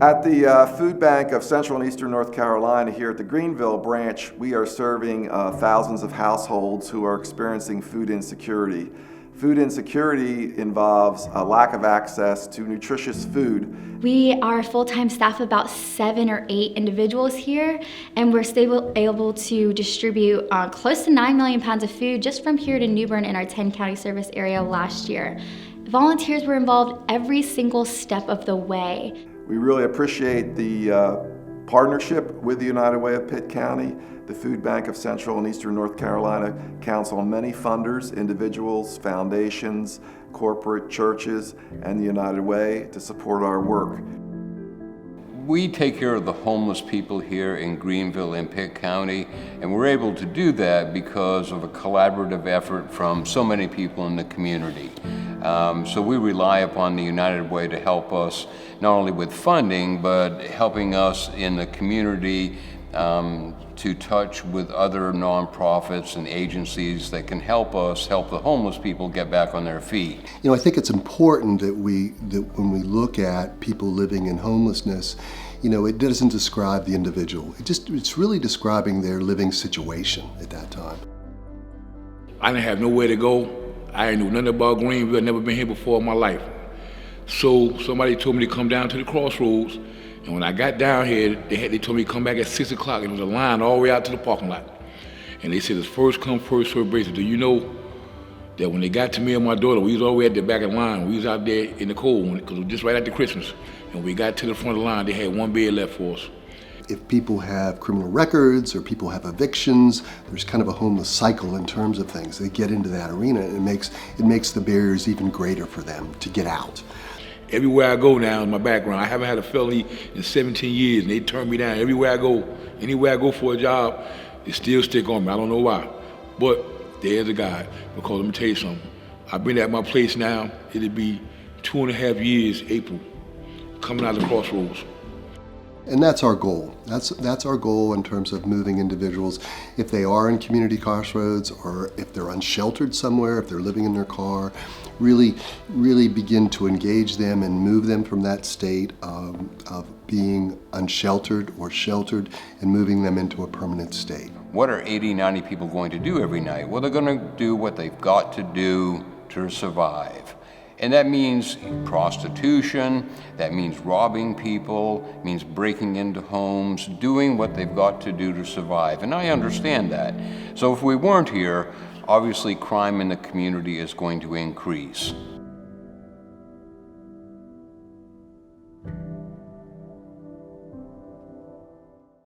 At the Food Bank of Central and Eastern North Carolina here at the Greenville branch, we are serving thousands of households who are experiencing food insecurity. Food insecurity involves a lack of access to nutritious food. We are a full-time staff of about 7 or 8 individuals here, and we're able to distribute close to 9 million pounds of food just from here to New Bern in our 10-county service area last year. Volunteers were involved every single step of the way. We really appreciate the partnership with the United Way of Pitt County. The Food Bank of Central and Eastern North Carolina counts on many funders, individuals, foundations, corporate churches, and the United Way to support our work. We take care of the homeless people here in Greenville and Pitt County, and we're able to do that because of a collaborative effort from so many people in the community. So we rely upon the United Way to help us not only with funding, but helping us in the community to touch with other nonprofits and agencies that can help us help the homeless people get back on their feet. You know, I think it's important that when we look at people living in homelessness, you know, it doesn't describe the individual. It's really describing their living situation at that time. I didn't have nowhere to go. I didn't know nothing about Greenville. I'd never been here before in my life. So somebody told me to come down to the crossroads. And when I got down here, they told me to come back at 6 o'clock, and there was a line all the way out to the parking lot. And they said it's first come, first served basis. Do you know that when they got to me and my daughter, we was all the way at the back of the line. We was out there in the cold, because it was just right after Christmas. And when we got to the front of the line, they had one bed left for us. If people have criminal records or people have evictions, there's kind of a homeless cycle in terms of things. They get into that arena, and it makes the barriers even greater for them to get out. Everywhere I go now in my background, I haven't had a felony in 17 years, and they turn me down. Everywhere I go, anywhere I go for a job, they still stick on me. I don't know why, but there's a God, because let me tell you something. I've been at my place now, it'll be 2.5 years, April, coming out of the crossroads. And that's our goal. That's our goal in terms of moving individuals. If they are in community crossroads, or if they're unsheltered somewhere, if they're living in their car, really begin to engage them and move them from that state of being unsheltered or sheltered and moving them into a permanent state. What are 80, 90 people going to do every night? Well, they're going to do what they've got to do to survive. And that means prostitution, that means robbing people, means breaking into homes, doing what they've got to do to survive. And I understand that. So if we weren't here, obviously crime in the community is going to increase.